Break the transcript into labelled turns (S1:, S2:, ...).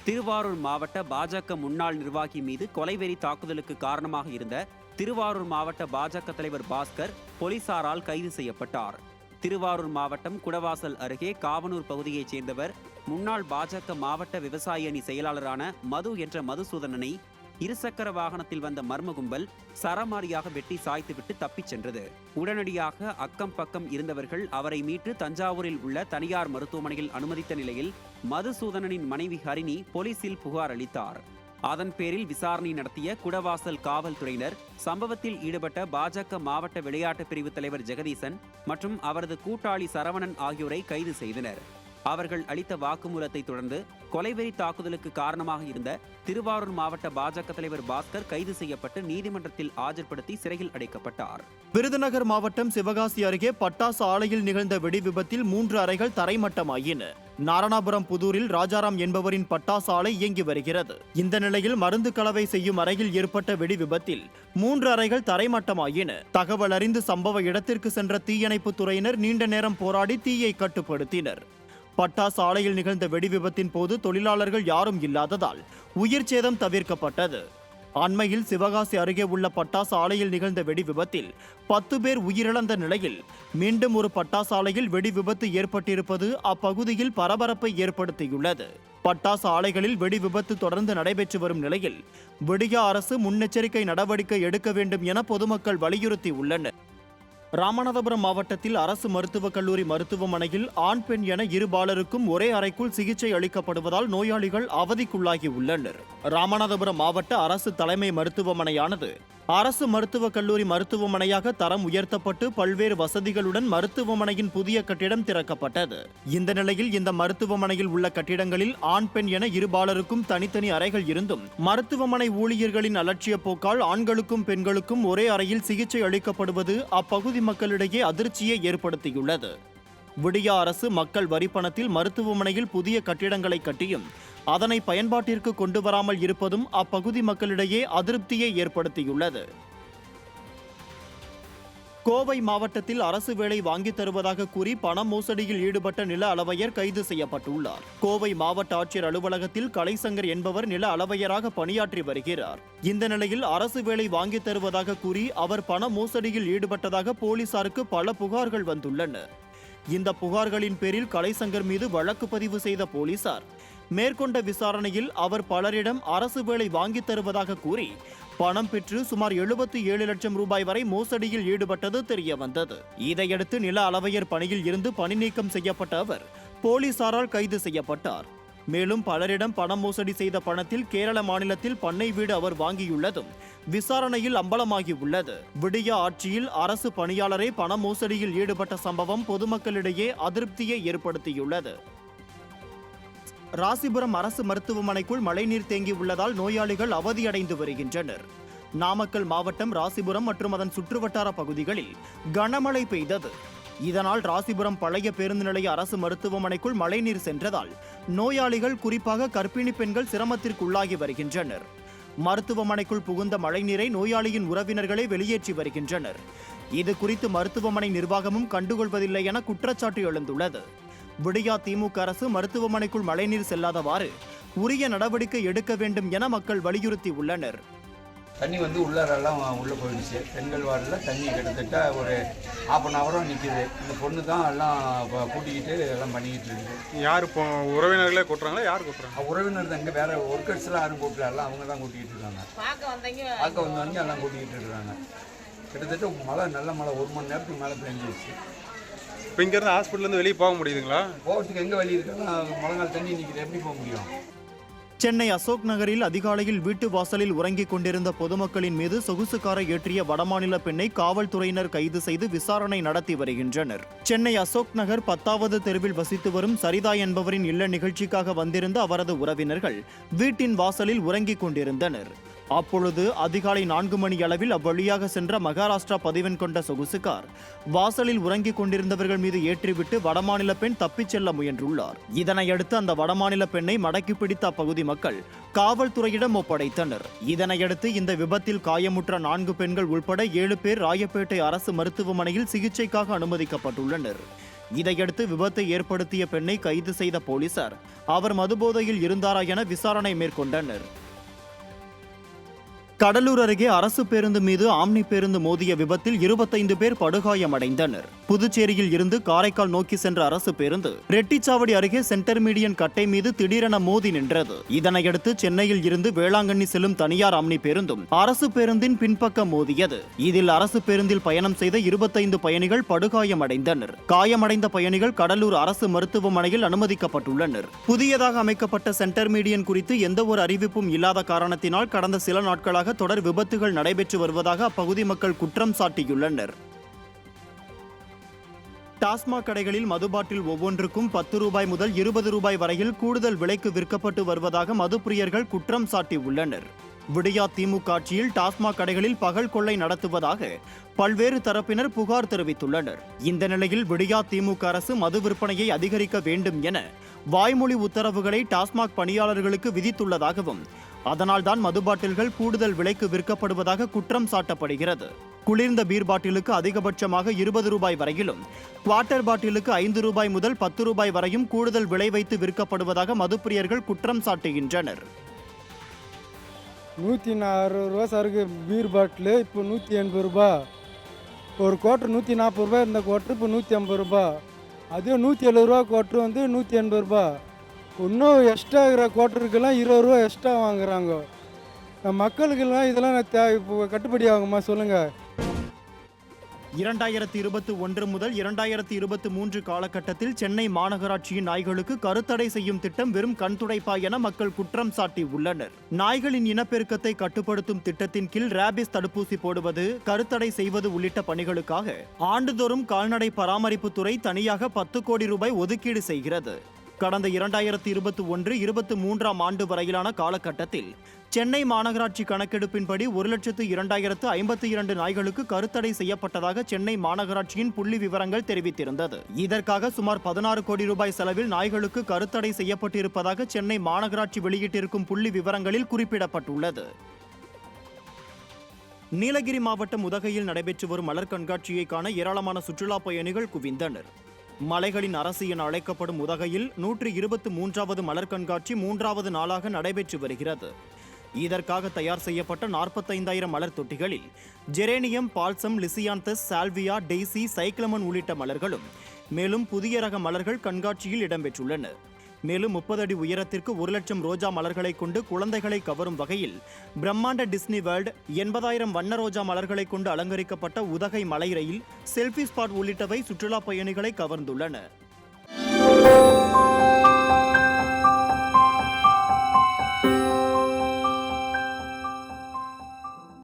S1: திருவாரூர் மாவட்ட பாஜக முன்னாள் நிர்வாகி மீது கொலைவெறி தாக்குதலுக்கு காரணமாக இருந்த திருவாரூர் மாவட்ட பாஜக தலைவர் பாஸ்கர் போலீசாரால் கைது செய்யப்பட்டார். திருவாரூர் மாவட்டம் குடவாசல் அருகே காவனூர் பகுதியைச் சேர்ந்தவர் முன்னாள் பாஜக மாவட்ட விவசாய அணி செயலாளரான மது என்ற மதுசூதனனை இருசக்கர வாகனத்தில் வந்த மர்ம கும்பல் சரமாரியாக வெட்டி சாய்த்துவிட்டு தப்பிச் சென்றது. உடனடியாக அக்கம் பக்கம் இருந்தவர்கள் அவரை மீட்டு தஞ்சாவூரில் உள்ள தனியார் மருத்துவமனையில் அனுமதித்த நிலையில் மதுசூதனனின் மனைவி ஹரிணி போலீசில் புகார் அளித்தார். அதன் பேரில் விசாரணை நடத்திய குடவாசல் காவல்துறையினர் சம்பவத்தில் ஈடுபட்ட பாஜக மாவட்ட விளையாட்டு பிரிவு தலைவர் ஜெகதீசன் மற்றும் அவரது கூட்டாளி சரவணன் ஆகியோரை கைது செய்தனர். அவர்கள் அளித்த வாக்குமூலத்தை தொடர்ந்து கொலைவெறி தாக்குதலுக்கு காரணமாக இருந்த திருவாரூர் மாவட்ட பாஜக தலைவர் பாஸ்கர் கைது செய்யப்பட்டு நீதிமன்றத்தில் ஆஜர்படுத்தி சிறையில் அடைக்கப்பட்டார்.
S2: விருதுநகர் மாவட்டம் சிவகாசி அருகே பட்டாசு ஆலையில் நிகழ்ந்த வெடி விபத்தில் 3 அறைகள் தரைமட்டமாயின. நாரணாபுரம் புதூரில் ராஜாராம் என்பவரின் பட்டாசு ஆலை இயங்கி வருகிறது. இந்த நிலையில் மருந்து கலவை செய்யும் அறையில் ஏற்பட்ட வெடி விபத்தில் 3 அறைகள் தரைமட்டமாயின. தகவல் அறிந்து சம்பவ இடத்திற்கு சென்ற தீயணைப்பு துறையினர் நீண்ட நேரம் போராடி தீயை கட்டுப்படுத்தினர். பட்டாசு ஆலையில் நிகழ்ந்த வெடி விபத்தின் போது தொழிலாளர்கள் யாரும் இல்லாததால் உயிர் சேதம் தவிர்க்கப்பட்டது. அண்மையில் சிவகாசி அருகே உள்ள பட்டாசு ஆலையில் நிகழ்ந்த வெடி விபத்தில் 10 பேர் உயிரிழந்த நிலையில் மீண்டும் ஒரு பட்டாசு ஆலையில் வெடி விபத்து ஏற்பட்டிருப்பது அப்பகுதியில் பரபரப்பை ஏற்படுத்தியுள்ளது. பட்டாசு ஆலைகளில் வெடி விபத்து தொடர்ந்து நடைபெற்று வரும் நிலையில் விடியா அரசு முன்னெச்சரிக்கை நடவடிக்கை எடுக்க வேண்டும் என பொதுமக்கள் வலியுறுத்தியுள்ளனர். ராமநாதபுரம் மாவட்டத்தில் அரசு மருத்துவக் கல்லூரி மருத்துவமனையில் ஆண் பெண் என இரு பாலருக்கும் ஒரே அறைக்குள் சிகிச்சை அளிக்கப்படுவதால் நோயாளிகள் அவதிக்குள்ளாகி உள்ளனர். ராமநாதபுரம் மாவட்ட அரசு தலைமை மருத்துவமனையானது அரசு மருத்துவக் கல்லூரி மருத்துவமனையாக தரம் உயர்த்தப்பட்டு பல்வேறு வசதிகளுடன் மருத்துவமனையின் புதிய கட்டிடம் திறக்கப்பட்டது. இந்த நிலையில் இந்த மருத்துவமனையில் உள்ள கட்டிடங்களில் ஆண் பெண் என இரு பாலருக்கும் தனித்தனி அறைகள் இருந்தும் மருத்துவமனை ஊழியர்களின் அலட்சிய போக்கால் ஆண்களுக்கும் பெண்களுக்கும் ஒரே அறையில் சிகிச்சை அளிக்கப்படுவது அப்பகுதி மக்களிடையே அதிர்ச்சியை ஏற்படுத்தியுள்ளது. விடியா அரசு மக்கள் வரிப்பணத்தில் மருத்துவமனையில் புதிய கட்டிடங்களை கட்டியும் அதனை பயன்பாட்டிற்கு கொண்டு வராமல் இருப்பதும் அப்பகுதி மக்களிடையே அதிருப்தியை ஏற்படுத்தியுள்ளது. கோவை மாவட்டத்தில் அரசு வேலை வாங்கித் தருவதாக கூறி பண மோசடியில் ஈடுபட்ட நில அளவையர் கைது செய்யப்பட்டுள்ளார். கோவை மாவட்ட ஆட்சியர் அலுவலகத்தில் கலைசங்கர் என்பவர் நில அளவையராக பணியாற்றி வருகிறார். இந்த நிலையில் அரசு வேலை வாங்கித் தருவதாக கூறி அவர் பண மோசடியில் ஈடுபட்டதாக போலீசாருக்கு பல புகார்கள் வந்துள்ளன. இந்த புகார்களின் பேரில் கலைசங்கர் மீது வழக்கு பதிவு செய்த போலீசார் மேற்கொண்ட விசாரணையில் அவர் பலரிடம் அரசு வேலை வாங்கித் தருவதாக கூறி பணம் பெற்று சுமார் 77 லட்சம் ரூபாய் வரை மோசடியில் ஈடுபட்டது தெரிய வந்தது. இதையடுத்து நில அளவையர் பணியில் இருந்து பணி நீக்கம் செய்யப்பட்ட அவர் போலீசாரால் கைது செய்யப்பட்டார். மேலும் பலரிடம் பணம் மோசடி செய்த பணத்தில் கேரள மாநிலத்தில் பண்ணை வீடு அவர் வாங்கியுள்ளதும் விசாரணையில் அம்பலமாகியுள்ளது. விடியா ஆட்சியில் அரசு பணியாளரே பண மோசடியில் ஈடுபட்ட சம்பவம் பொதுமக்களிடையே அதிருப்தியை ஏற்படுத்தியுள்ளது. ராசிபுரம் அரசு மருத்துவமனைக்குள் மழைநீர் தேங்கி உள்ளதால் நோயாளிகள் அவதியடைந்து வருகின்றனர். நாமக்கல் மாவட்டம் ராசிபுரம் மற்றும் அதன் சுற்றுவட்டார பகுதிகளில் கனமழை பெய்தது. இதனால் ராசிபுரம் பழைய பேருந்து நிலைய அரசு மருத்துவமனைக்குள் மழைநீர் சென்றதால் நோயாளிகள் குறிப்பாக கர்ப்பிணி பெண்கள் சிரமத்திற்குள்ளாகி வருகின்றனர். மருத்துவமனைக்குள் புகுந்த மழைநீரை நோயாளியின் உறவினர்களே வெளியேற்றி வருகின்றனர். இது குறித்து மருத்துவமனை நிர்வாகமும் கண்டுகொள்வதில்லை என குற்றச்சாட்டு எழுந்துள்ளது. விடியா திமுக அரசு மருத்துவமனைக்குள் மழைநீர் செல்லாதவாறு உரிய நடவடிக்கை எடுக்க வேண்டும் என மக்கள் வலியுறுத்தி உள்ளனர்.
S3: தண்ணி உள்ளரெல்லாம் உள்ளே போயிடுச்சு. பெண்கள் வார்டில் தண்ணி கிட்டத்தட்ட ஒரு 1/2 ஹவராக நிற்கிது. இந்த பொண்ணு தான் எல்லாம் கூட்டிக்கிட்டு எல்லாம் பண்ணிக்கிட்டு இருக்குது.
S4: யார் இப்போ உறவினர்களே கூட்டுறாங்களா? யார் கூட்டுறாங்க?
S3: உறவினர் தான், இங்கே வேறு ஒர்க்கர்ஸ்லாம் யாரும் கூப்பிடல, எல்லாம் அவங்க தான் கூட்டிக்கிட்டு இருக்காங்க. பார்க்க வந்தவங்க எல்லாம் கூட்டிக்கிட்டு இருக்கிறாங்க. கிட்டத்தட்ட மழை, நல்ல மழை 1 மணி நேரத்துக்கு மேலே பெஞ்சிடுச்சு.
S4: இப்போ இங்கேருந்து ஹாஸ்பிட்டலேருந்து வெளியே போக முடியுதுங்களா?
S3: போகிறதுக்கு எங்கே வழி இருக்குன்னா மழைநாள் தண்ணி நிற்கிது, எப்படி போக முடியும்?
S2: சென்னை அசோக் நகரில் அதிகாலையில் வீட்டு வாசலில் உறங்கிக் கொண்டிருந்த பொதுமக்களின் மீது சொகுசு காரை ஏற்றிய வடமாநில பெண்ணை காவல்துறையினர் கைது செய்து விசாரணை நடத்தி வருகின்றனர். சென்னை அசோக் நகர் 10வது தெருவில் வசித்து வரும் சரிதா என்பவரின் இல்ல நிகழ்ச்சிக்காக வந்திருந்த அவரது உறவினர்கள் வீட்டின் வாசலில் உறங்கிக் கொண்டிருந்தனர். அப்பொழுது அதிகாலை 4 மணி அளவில் அவ்வழியாக சென்ற மகாராஷ்டிரா பதிவெண் கொண்ட சொகுசு கார் வாசலில் உறங்கிக் கொண்டிருந்தவர்கள் மீது ஏற்றிவிட்டு வடமாநில பெண் தப்பிச் செல்ல முயன்றுள்ளார். இதனையடுத்து அந்த வடமாநில பெண்ணை மடக்கி பிடித்த அப்பகுதி மக்கள் காவல்துறையிடம் ஒப்படைத்தனர். இதனையடுத்து இந்த விபத்தில் காயமுற்ற 4 பெண்கள் உள்பட 7 பேர் ராயப்பேட்டை அரசு மருத்துவமனையில் சிகிச்சைக்காக அனுமதிக்கப்பட்டுள்ளனர். இதையடுத்து விபத்தை ஏற்படுத்திய பெண்ணை கைது செய்த போலீசார் அவர் மதுபோதையில் இருந்தாரா என விசாரணை மேற்கொண்டனர். கடலூர் அருகே அரசு பேருந்து மீது ஆம்னி பேருந்து மோதிய விபத்தில் 25 பேர் படுகாயமடைந்தனர். புதுச்சேரியில் இருந்து காரைக்கால் நோக்கி சென்ற அரசு பேருந்து ரெட்டிச்சாவடி அருகே சென்டர் மீடியன் கட்டை மீது திடீரென மோதி நின்றது. இதனையடுத்து சென்னையில் இருந்து வேளாங்கண்ணி செல்லும் தனியார் ஆம்னி பேருந்தும் அரசு பேருந்தின் பின்பக்கம் மோதியது. இதில் அரசு பேருந்தில் பயணம் செய்த 25 பயணிகள் படுகாயமடைந்தனர். காயமடைந்த பயணிகள் கடலூர் அரசு மருத்துவமனையில் அனுமதிக்கப்பட்டுள்ளனர். புதியதாக அமைக்கப்பட்ட சென்டர் மீடியன் குறித்து எந்தவொரு அறிவிப்பும் இல்லாத காரணத்தினால் கடந்த சில நாட்களாக தொடர் விபத்துகள் நடைபெற்று வருவதாக அப்பகுதி மக்கள் குற்றம் சாட்டியுள்ளனர். டாஸ்மாக் கடைகளில் மது பாட்டில் ஒவ்வொன்றுக்கும் 10 ரூபாய் முதல் 20 ரூபாய் வரையில் கூடுதல் விலைக்கு விற்கப்பட்டு வருவதாக மதுப்பிரியர்கள் குற்றம் சாட்டியுள்ளனர். விடியா திமுக ஆட்சியில் டாஸ்மாக் கடைகளில் பகல் கொள்ளை நடத்துவதாக பல்வேறு தரப்பினர் புகார் தெரிவித்துள்ளனர். இந்த நிலையில் விடியா திமுக அரசு மது விற்பனையை அதிகரிக்க வேண்டும் என வாய்மொழி உத்தரவுகளை டாஸ்மாக் பணியாளர்களுக்கு விதித்துள்ளதாகவும் அதனால்தான் மது பாட்டில்கள் கூடுதல் விலைக்கு விற்கப்படுவதாக குற்றம் சாட்டப்படுகிறது. குளிர்ந்த பீர் பாட்டிலுக்கு அதிகபட்சமாக 20 ரூபாய் வரையிலும் குவார்ட்டர் பாட்டிலுக்கு 5 ரூபாய் முதல் 10 ரூபாய் வரையும் கூடுதல் விலை வைத்து விற்கப்படுவதாக மதுப்பிரியர்கள் குற்றம் சாட்டுகின்றனர்.
S5: 160 ரூபா சரக்கு பீர் பாட்டிலு இப்போ 180 ரூபா. ஒரு குவார்ட்ரு 140 ரூபா இருந்த குவார்ட்ரு இப்போ 150 ரூபா. அதே 170 ரூபா குவார்ட்ரு வந்து 180 ரூபா. இன்னும் எக்ஸ்ட்ரா இருக்கிற குவார்ட்டருக்கெல்லாம் 20 ரூபா எக்ஸ்ட்ரா வாங்குறாங்க. மக்களுக்கெல்லாம் இதெல்லாம் இப்போ கட்டுப்படி ஆகுமா சொல்லுங்கள்?
S2: 2021 முதல் 2023 காலகட்டத்தில் சென்னை மாநகராட்சியின் நாய்களுக்கு கருத்தடை செய்யும் திட்டம் வெறும் கண்துடைப்பா என மக்கள் குற்றம் சாட்டி உள்ளனர். நாய்களின் இனப்பெருக்கத்தை கட்டுப்படுத்தும் திட்டத்தின் கீழ் ரேபிஸ் தடுப்பூசி போடுவது, கருத்தடை செய்வது உள்ளிட்ட பணிகளுக்காக ஆண்டுதோறும் கால்நடை பராமரிப்புத்துறை தனியாக 10 கோடி ரூபாய் ஒதுக்கீடு செய்கிறது. கடந்த 2021-23 ஆண்டு வரையிலான காலகட்டத்தில் சென்னை மாநகராட்சி கணக்கெடுப்பின்படி 1,02,052 நாய்களுக்கு கருத்தடை செய்யப்பட்டதாக சென்னை மாநகராட்சியின் புள்ளி விவரங்கள் தெரிவித்திருந்தது. இதற்காக சுமார் 16 கோடி ரூபாய் செலவில் நாய்களுக்கு கருத்தடை செய்யப்பட்டிருப்பதாக சென்னை மாநகராட்சி வெளியிட்டிருக்கும் புள்ளி விவரங்களில் குறிப்பிடப்பட்டுள்ளது. நீலகிரி மாவட்டம் உதகையில் நடைபெற்று வரும் மலர் கண்காட்சியை காண ஏராளமான சுற்றுலா பயணிகள் குவிந்தனர். மலைகளின் அரசு என அழைக்கப்படும் உதகையில் 123வது மலர் கண்காட்சி 3வது நாளாக நடைபெற்று வருகிறது. இதற்காக தயார் செய்யப்பட்ட 45,000 மலர் தொட்டிகளில் geranium, balsam, லிசியாந்தஸ், salvia, Daisy, cyclamen உள்ளிட்ட மலர்களும் மேலும் புதிய ரக மலர்கள் கண்காட்சியில் இடம்பெற்றுள்ளன. மேலும் 30 அடி உயரத்திற்கு 1,00,000 ரோஜா மலர்களை கொண்டு குழந்தைகளை கவரும் வகையில் பிரம்மாண்ட டிஸ்னி வேர்ல்ட், 80,000 வண்ண ரோஜா மலர்களை கொண்டு அலங்கரிக்கப்பட்ட உதகை மலை ரயில், செல்ஃபி ஸ்பாட் உள்ளிட்டவை சுற்றுலா பயணிகளை கவர்ந்துள்ளன.